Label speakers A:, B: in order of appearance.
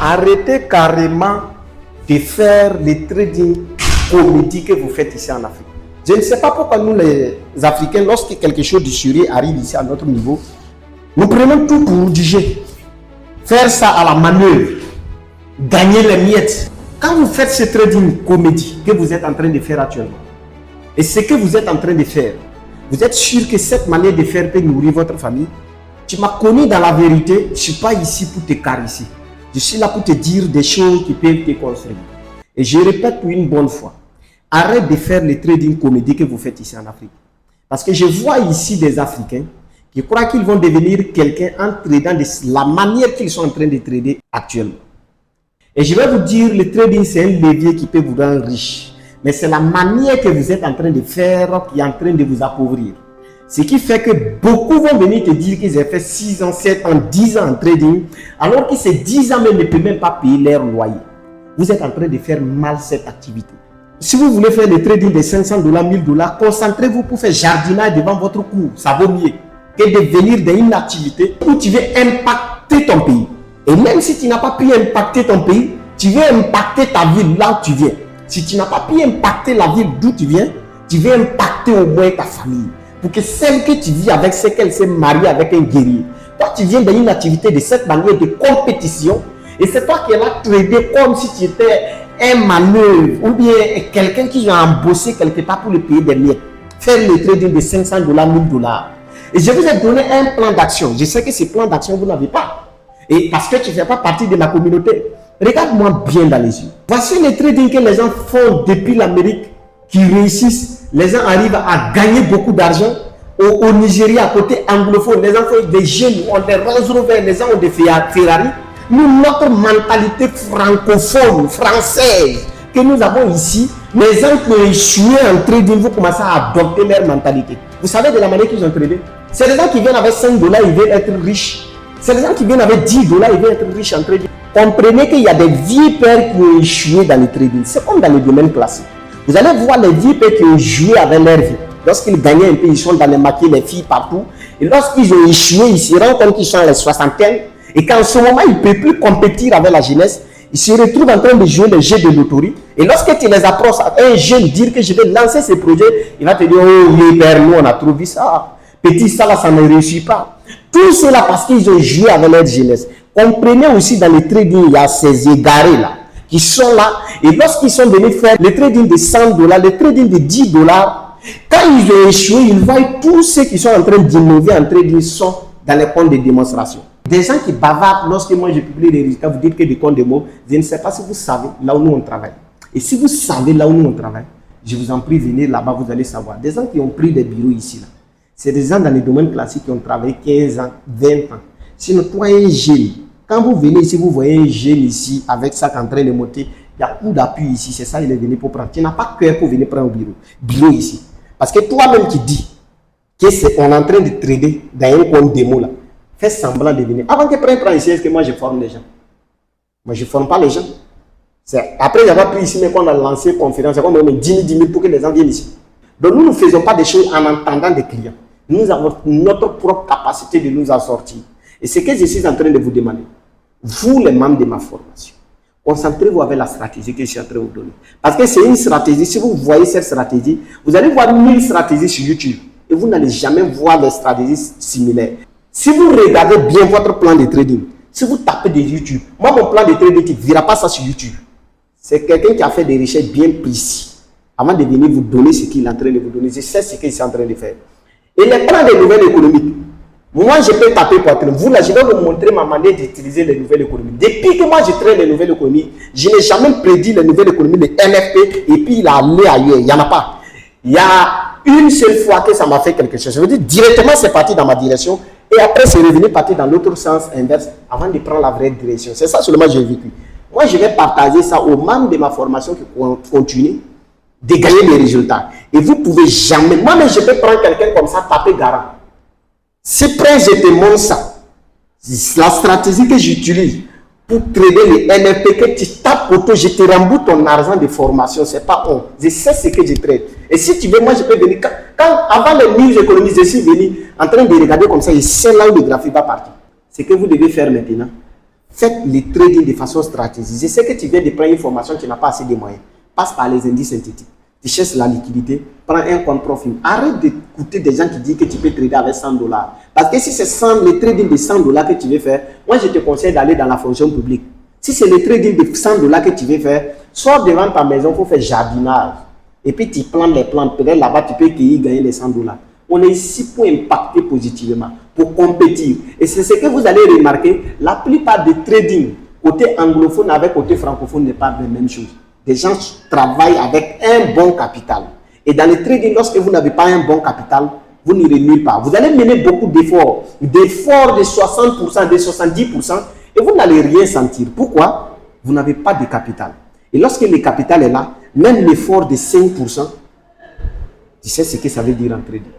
A: Arrêtez carrément de faire les trading comédie que vous faites ici en Afrique. Je ne sais pas pourquoi nous les Africains, lorsque quelque chose de sérieux arrive ici à notre niveau, nous prenons tout pour digérer. Faire ça à la manœuvre, gagner les miettes. Quand vous faites ce trading comédie que vous êtes en train de faire actuellement, et ce que vous êtes en train de faire, vous êtes sûr que cette manière de faire peut nourrir votre famille? Tu m'as connu dans la vérité, je ne suis pas ici pour te caresser. Je suis là pour te dire des choses qui peuvent te construire. Et je répète pour une bonne fois, arrête de faire les trading comédie que vous faites ici en Afrique. Parce que je vois ici des Africains qui croient qu'ils vont devenir quelqu'un en tradant de la manière qu'ils sont en train de trader actuellement. Et je vais vous dire, le trading c'est un levier qui peut vous rendre riche. Mais c'est la manière que vous êtes en train de faire qui est en train de vous appauvrir. Ce qui fait que beaucoup vont venir te dire qu'ils ont fait 6 ans, 7 ans, 10 ans en trading, alors que ces 10 ans même ne peuvent même pas payer leur loyer. Vous êtes en train de faire mal cette activité. Si vous voulez faire le trading de 500 $, 1000 $, concentrez-vous pour faire jardinage devant votre cour. Ça vaut mieux que de venir dans une activité où tu veux impacter ton pays. Et même si tu n'as pas pu impacter ton pays, tu veux impacter ta ville là où tu viens. Si tu n'as pas pu impacter la ville d'où tu viens, tu veux impacter au moins ta famille. Pour que celle que tu vis avec, c'est qu'elle s'est mariée avec un guerrier. Toi, tu viens dans une activité de cette manière de compétition. Et c'est toi qui as tradé comme si tu étais un manœuvre ou bien quelqu'un qui a embauché quelque part pour le payer des miettes. Faire le trading de 500 $, 1000 $. Et je vous ai donné un plan d'action. Je sais que ce plan d'action, vous n'avez pas. Et parce que tu ne fais pas partie de ma communauté. Regarde-moi bien dans les yeux. Voici les trading que les gens font depuis l'Amérique qui réussissent. Les gens arrivent à gagner beaucoup d'argent. Au Nigeria, à côté anglophone, les gens font des jeunes, ont des Rolls Royce, les gens ont des Ferrari. Nous, notre mentalité francophone, française, que nous avons ici, les gens qui ont échoué en trading, vous commencez à adopter leur mentalité. Vous savez de la manière qu'ils ont tradé? C'est les gens qui viennent avec 5 $, ils veulent être riches. C'est les gens qui viennent avec 10 $, ils veulent être riches en trading. Comprenez qu'il y a des vieux pères qui ont échoué dans le trading. C'est comme dans le domaine classique. Vous allez voir les vieux pères qui ont joué avec leur vie. Lorsqu'ils gagnaient un peu, ils sont dans les maquis, les filles partout. Et lorsqu'ils ont échoué, ils se rendent compte qu'ils sont à la soixantaine. Et qu'en ce moment, ils ne peuvent plus compétir avec la jeunesse. Ils se retrouvent en train de jouer les jeux de loterie. Et lorsque tu les approches à un jeune dire que je vais lancer ce projet, il va te dire, oh oui, père, nous on a trouvé ça. Petit, ça là, ça ne réussit pas. Tout cela parce qu'ils ont joué avec leur jeunesse. Comprenez aussi dans le trading, il y a ces égarés là qui sont là. Et lorsqu'ils sont venus faire le trading de 100 $, le trading de 10 $, quand ils ont échoué, ils voient tous ceux qui sont en train d'innover en trading sont dans les comptes de démonstration. Des gens qui bavardent, lorsque moi je publie les résultats, vous dites que des comptes de mots, je ne sais pas si vous savez là où nous on travaille. Et si vous savez là où nous on travaille, je vous en prie, venez là-bas, vous allez savoir. Des gens qui ont pris des bureaux ici, là, c'est des gens dans les domaines classiques qui ont travaillé 15 ans, 20 ans. Sinon, toi, un jeune, quand vous venez ici, vous voyez un jeune ici avec ça en train de monter, il y a coup d'appui ici, c'est ça, il est venu pour prendre. Tu n'as pas cœur pour venir prendre au bureau ici. Parce que toi-même qui dis qu'on est en train de trader dans un compte démo là, fais semblant de venir. Avant que tu prennes ici, est-ce que moi je forme les gens? Moi je ne forme pas les gens. Après avoir pris ici, mais qu'on a lancé conférence, c'est comme 10 000 pour que les gens viennent ici. Donc nous ne faisons pas des choses en entendant des clients. Nous avons notre propre capacité de nous en sortir. Et ce que je suis en train de vous demander, vous les membres de ma formation, concentrez-vous avec la stratégie que je suis en train de vous donner. Parce que c'est une stratégie, si vous voyez cette stratégie, vous allez voir 1000 stratégies sur YouTube. Et vous n'allez jamais voir des stratégies similaires. Si vous regardez bien votre plan de trading, si vous tapez de YouTube, moi mon plan de trading, tu ne verras pas ça sur YouTube. C'est quelqu'un qui a fait des recherches bien précises avant de venir vous donner ce qu'il est en train de vous donner. Je sais ce qu'il est en train de faire. Et les plans de nouvelles économiques, moi je peux taper poitrine. Vous là, je vais vous montrer ma manière d'utiliser les nouvelles économies. Depuis que moi je traite les nouvelles économies, je n'ai jamais prédit les nouvelles économies, les NFP, et puis il a allé ailleurs. Il n'y en a pas. Il y a une seule fois que ça m'a fait quelque chose. Je veux dire, directement c'est parti dans ma direction. Et après, c'est revenu partir dans l'autre sens inverse avant de prendre la vraie direction. C'est ça seulement que j'ai vécu. Moi, je vais partager ça aux membres de ma formation qui continuent de gagner des résultats. Et vous ne pouvez jamais... Moi-même, je peux prendre quelqu'un comme ça, taper garant. Si près, je te montre ça. La stratégie que j'utilise pour trader les NFP, que tu tapes auto, je te rembourse ton argent de formation. Ce n'est pas honte. Je sais ce que je traite. Et si tu veux, moi, je peux venir... avant les 1000 économies, je suis venu en train de regarder comme ça, et c'est là où le graphique va partir. Ce que vous devez faire maintenant, Faites le trading de façon stratégique. Je sais que tu viens de prendre une formation, tu n'as pas assez de moyens. Passe par les indices synthétiques. Tu cherches la liquidité, prends un compte profil. Arrête d'écouter des gens qui disent que tu peux trader avec 100 $. Parce que si c'est le trading de 100 $ que tu veux faire, moi je te conseille d'aller dans la fonction publique. Si c'est le trading de 100 $ que tu veux faire, sors devant ta maison, il faut faire jardinage. Et puis tu plantes les plantes. Peut-être là-bas, tu peux gagner les 100 $. On est ici pour impacter positivement, pour compétir. Et c'est ce que vous allez remarquer, la plupart des trading, côté anglophone avec côté francophone, n'est pas la même chose. Des gens travaillent avec un bon capital. Et dans le trading, lorsque vous n'avez pas un bon capital, vous n'irez nulle part. Vous allez mener beaucoup d'efforts de 60%, de 70%, et vous n'allez rien sentir. Pourquoi? Vous n'avez pas de capital. Et lorsque le capital est là, même l'effort de 5%, tu sais ce que ça veut dire en trading.